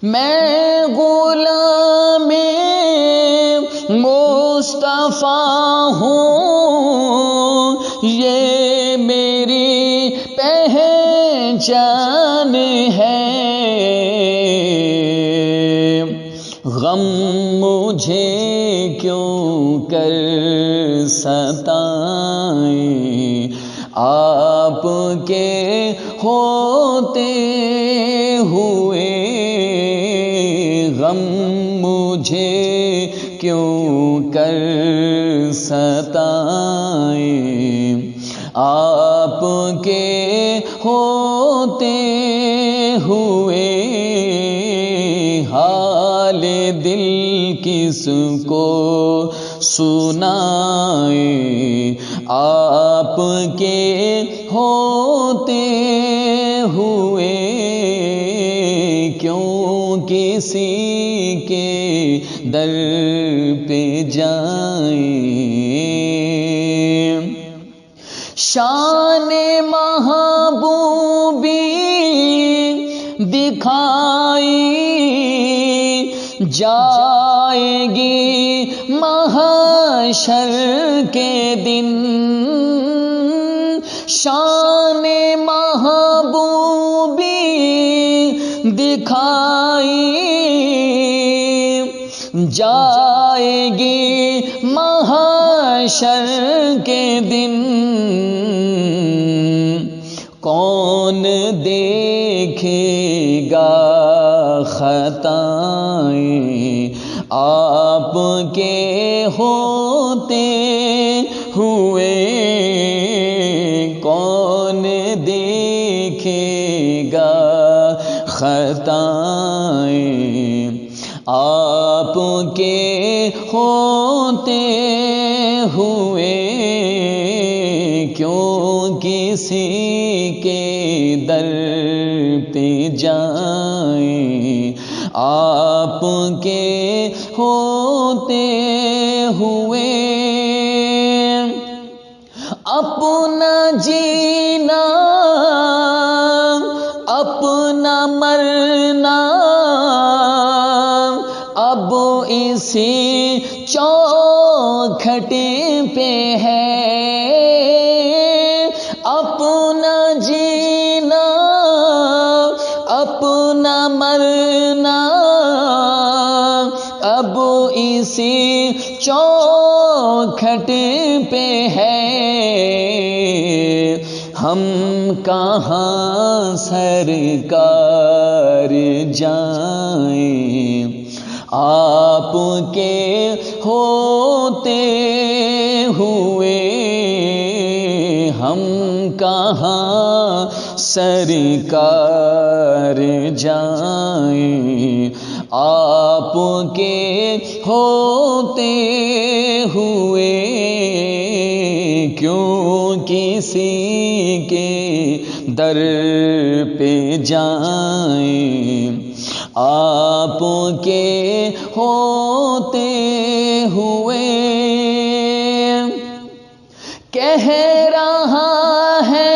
میں غلام مصطفیٰ ہوں، یہ میری پہچان ہے۔ غم مجھے کیوں کر ستائیں، آپ کے ہوتے ہوئے۔ غم مجھے کیوں کر ستائیں، آپ کے ہوتے ہوئے۔ حال دل کس کو سنائیں، آپ کے ہوتے ہوئے۔ کیوں کسی کے در پہ جائیں، شان محبوبی دکھائی جائے گی محشر کے دن۔ شان محبوبی دکھائی جائے گی محشر کے دن۔ کون دیکھے گا خطائیں، آپ کے ہوتے ہوئے۔ کون دیکھے گا خطائیں، آپ کے ہوتے ہوئے۔ کیوں کسی کے در پہ جائیں، آپ کے ہوتے ہوئے۔ اپنا جینا اپنا مرنا اب اسی چوکھٹ پہ ہے۔ اپنا جینا اپنا مرنا اب اسی چوکھٹ پہ ہے۔ ہم کہاں سرکار جائیں، آپ کے ہوتے ہوئے۔ ہم کہاں سرکار جائیں، آپ کے ہوتے ہوئے۔ کیوں کسی کے در پہ جائیں، آپ کے ہوتے ہوئے۔ کہہ رہا ہے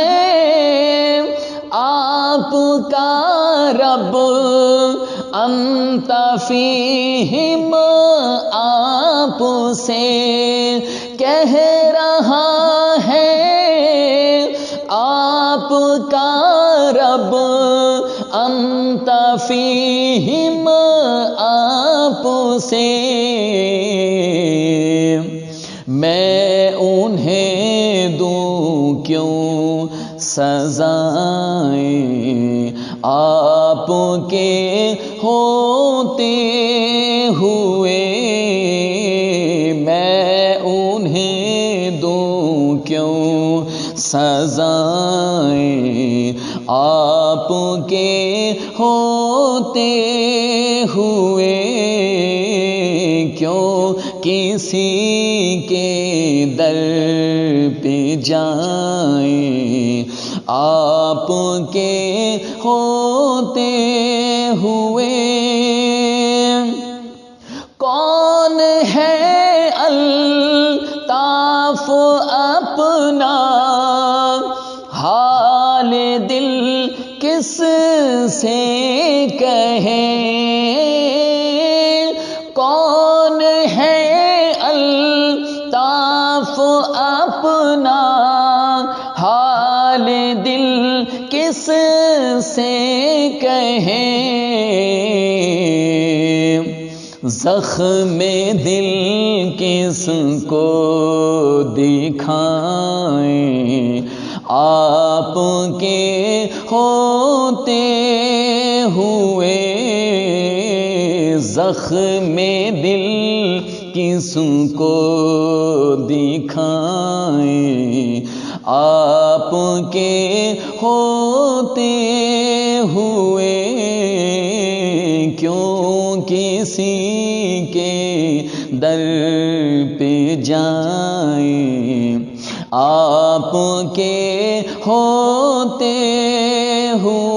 آپ کا رب انت فیہم، آپ سے کہہ رہا ہے آپ کا رب انت فیہم، آپ سے۔ میں انہیں دوں کیوں سزائیں، آپ کے ہوتے ہوئے۔ میں انہیں دوں کیوں سزائیں، آپ کے ہوتے ہوئے۔ کیوں کسی کے در پہ جائیں، آپ کے ہوتے ہوئے۔ کون ہے الطاف اپنا حال دل کس سے کہیں، سے کہیں زخم دل کس کو دکھائیں، آپ کے ہوتے ہوئے زخم دل کس کو دکھائیں، آپ کے ہوتے ہوئے کیوں کسی کے در پہ جائیں، آپ کے ہوتے ہوئے